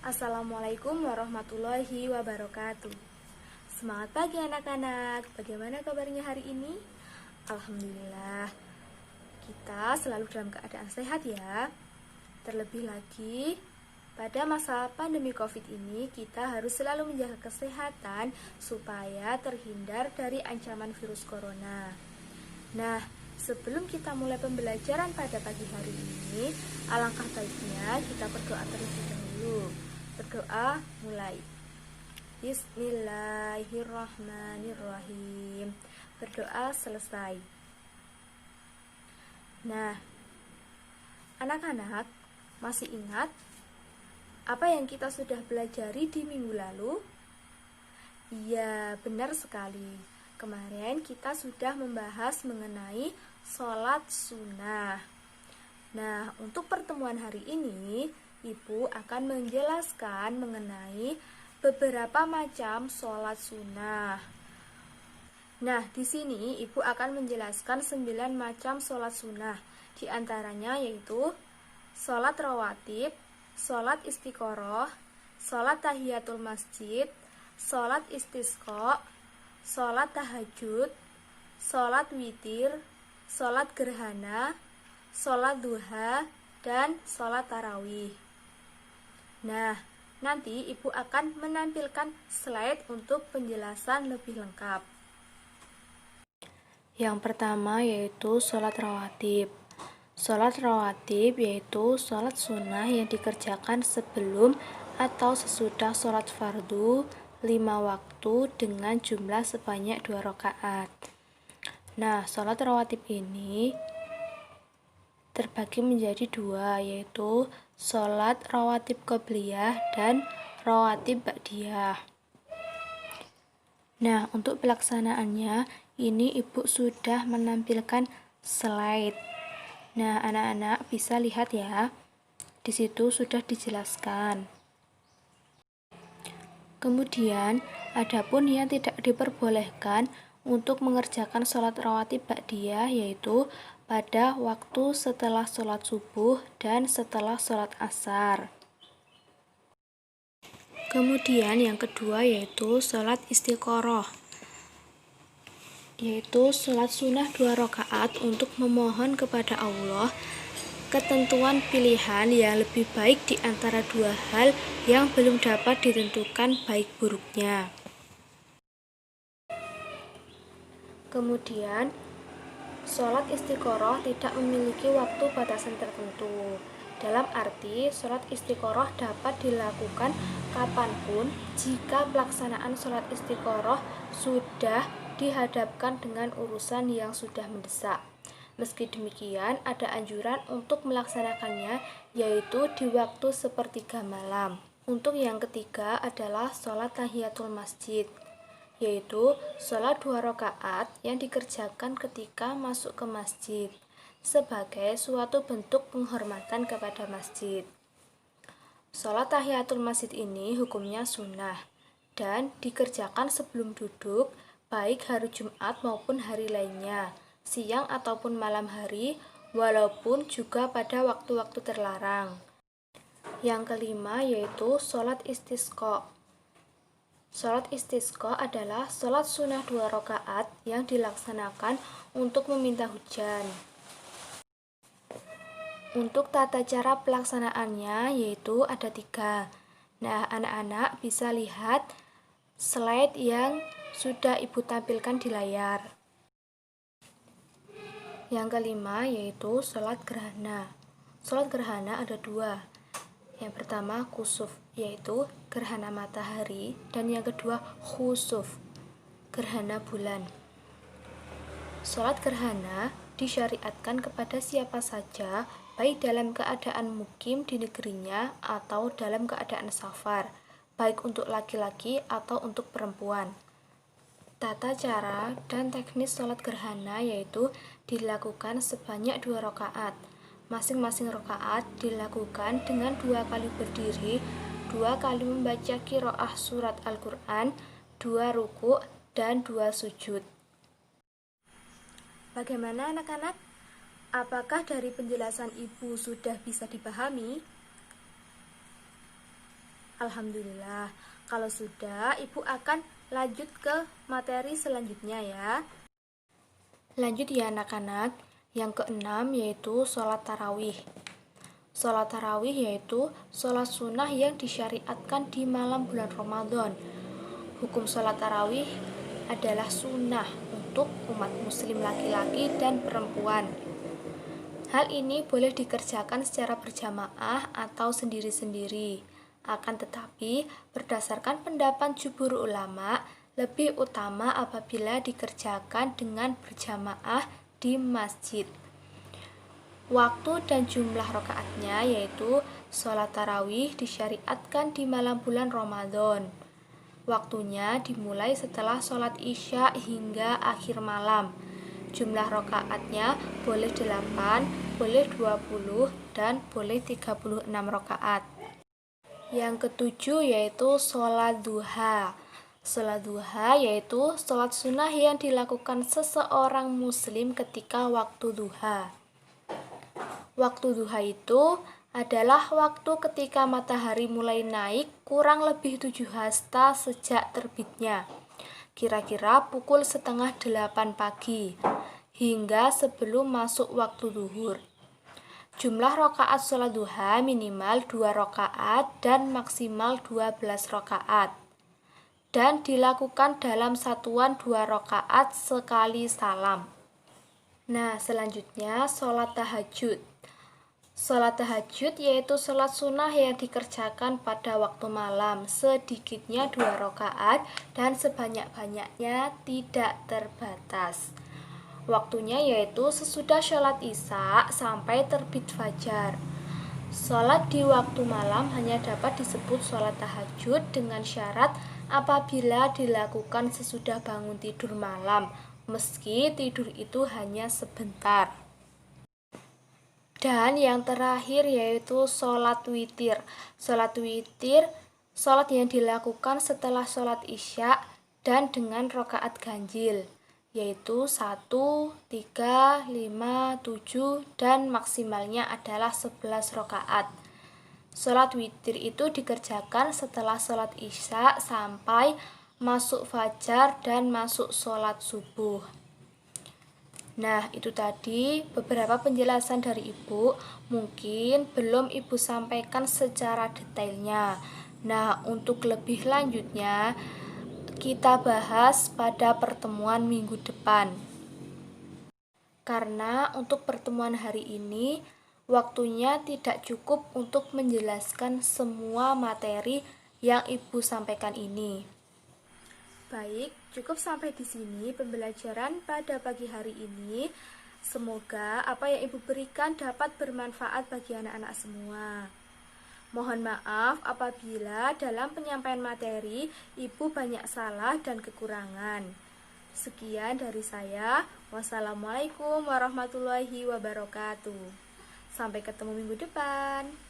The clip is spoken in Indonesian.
Assalamualaikum warahmatullahi wabarakatuh. Semangat pagi anak-anak. Bagaimana kabarnya hari ini? Alhamdulillah, kita selalu dalam keadaan sehat ya. Terlebih lagi, pada masa pandemi COVID ini, kita harus selalu menjaga kesehatan supaya terhindar dari ancaman virus corona. Nah, sebelum kita mulai pembelajaran pada pagi hari ini, alangkah baiknya kita berdoa terlebih dahulu. Berdoa mulai. Bismillahirrahmanirrahim. Berdoa selesai. Nah, anak-anak masih ingat apa yang kita sudah pelajari di minggu lalu? Iya, benar sekali. Kemarin kita sudah membahas mengenai sholat sunnah. Nah, untuk pertemuan hari ini, Ibu akan menjelaskan mengenai beberapa macam sholat sunnah. Nah, di sini Ibu akan menjelaskan 9 macam sholat sunnah. Di antaranya yaitu sholat rawatib, sholat istiqoroh, sholat tahiyatul masjid, sholat istisqa, sholat tahajud, sholat witir, sholat gerhana, sholat duha, dan sholat tarawih. Nah, nanti Ibu akan menampilkan slide untuk penjelasan lebih lengkap. Yang pertama yaitu sholat rawatib. Sholat rawatib yaitu sholat sunnah yang dikerjakan sebelum atau sesudah sholat fardu 5 waktu dengan jumlah sebanyak 2 rakaat. Nah, sholat rawatib ini terbagi menjadi 2, yaitu sholat rawatib qobliyah dan rawatib ba'diyah. Nah, untuk pelaksanaannya, ini Ibu sudah menampilkan slide. Nah, anak-anak bisa lihat ya, di situ sudah dijelaskan. Kemudian, adapun yang tidak diperbolehkan untuk mengerjakan sholat rawatib ba'diyah yaitu pada waktu setelah sholat subuh dan setelah sholat asar. Kemudian yang kedua yaitu sholat istiqoroh, yaitu sholat sunnah 2 rakaat untuk memohon kepada Allah ketentuan pilihan yang lebih baik di antara 2 hal yang belum dapat ditentukan baik buruknya. Kemudian sholat istiqoroh tidak memiliki waktu batasan tertentu. Dalam arti, sholat istiqoroh dapat dilakukan kapanpun jika pelaksanaan sholat istiqoroh sudah dihadapkan dengan urusan yang sudah mendesak. Meski demikian, ada anjuran untuk melaksanakannya, yaitu di waktu sepertiga malam. Untuk yang ketiga adalah sholat tahiyatul masjid, yaitu sholat 2 rakaat yang dikerjakan ketika masuk ke masjid sebagai suatu bentuk penghormatan kepada masjid. Sholat tahiyatul masjid ini hukumnya sunnah dan dikerjakan sebelum duduk, baik hari Jumat maupun hari lainnya, siang ataupun malam hari, walaupun juga pada waktu-waktu terlarang. Yang kelima yaitu sholat istisqa. Sholat istisqa adalah sholat sunnah 2 rakaat yang dilaksanakan untuk meminta hujan. Untuk tata cara pelaksanaannya yaitu ada 3. Nah, anak-anak bisa lihat slide yang sudah Ibu tampilkan di layar. Yang kelima yaitu sholat gerhana. Sholat gerhana ada 2. Yang pertama kusuf, yaitu gerhana matahari, dan yang kedua khusuf, gerhana bulan. Sholat gerhana disyariatkan kepada siapa saja, baik dalam keadaan mukim di negerinya atau dalam keadaan safar, baik untuk laki-laki atau untuk perempuan. Tata cara dan teknis sholat gerhana yaitu dilakukan sebanyak 2 rakaat. Masing-masing rakaat dilakukan dengan 2 kali berdiri, 2 kali membaca qiraah surat Al-Quran, 2 ruku' dan 2 sujud. Bagaimana anak-anak? Apakah dari penjelasan Ibu sudah bisa dipahami? Alhamdulillah. Kalau sudah, Ibu akan lanjut ke materi selanjutnya ya. Lanjut ya anak-anak. Yang keenam yaitu sholat tarawih. Sholat tarawih yaitu sholat sunnah yang disyariatkan di malam bulan Ramadan. Hukum sholat tarawih adalah sunnah untuk umat muslim laki-laki dan perempuan. Hal ini boleh dikerjakan secara berjamaah atau sendiri-sendiri. Akan tetapi, berdasarkan pendapat jumhur ulama, lebih utama apabila dikerjakan dengan berjamaah di masjid. Waktu dan jumlah rakaatnya yaitu sholat tarawih disyariatkan di malam bulan Ramadan. Waktunya dimulai setelah sholat isya hingga akhir malam. Jumlah rakaatnya boleh 8, boleh 20, dan boleh 36 rakaat. Yang ketujuh yaitu sholat duha. Sholat duha yaitu sholat sunnah yang dilakukan seseorang muslim ketika waktu duha. Waktu duha itu adalah waktu ketika matahari mulai naik kurang lebih 7 hasta sejak terbitnya, kira-kira pukul setengah 8 pagi, hingga sebelum masuk waktu zuhur. Jumlah rakaat sholat duha minimal 2 rakaat dan maksimal 12 rakaat, dan dilakukan dalam satuan 2 rakaat sekali salam. Nah, selanjutnya sholat tahajud. Sholat tahajud yaitu sholat sunnah yang dikerjakan pada waktu malam, sedikitnya 2 rakaat dan sebanyak-banyaknya tidak terbatas. Waktunya yaitu sesudah sholat isya sampai terbit fajar. Sholat di waktu malam hanya dapat disebut sholat tahajud dengan syarat apabila dilakukan sesudah bangun tidur malam, meski tidur itu hanya sebentar. Dan yang terakhir yaitu sholat witir. Sholat witir, sholat yang dilakukan setelah sholat isya dan dengan rakaat ganjil, yaitu 1, 3, 5, 7, dan maksimalnya adalah 11 rakaat. Sholat witir itu dikerjakan setelah sholat isya sampai masuk fajar dan masuk sholat subuh. Nah, itu tadi beberapa penjelasan dari Ibu, mungkin belum Ibu sampaikan secara detailnya. Nah, untuk lebih lanjutnya, kita bahas pada pertemuan minggu depan. Karena untuk pertemuan hari ini, waktunya tidak cukup untuk menjelaskan semua materi yang Ibu sampaikan ini. Baik, cukup sampai di sini pembelajaran pada pagi hari ini. Semoga apa yang Ibu berikan dapat bermanfaat bagi anak-anak semua. Mohon maaf apabila dalam penyampaian materi Ibu banyak salah dan kekurangan. Sekian dari saya. Wassalamualaikum warahmatullahi wabarakatuh. Sampai ketemu minggu depan.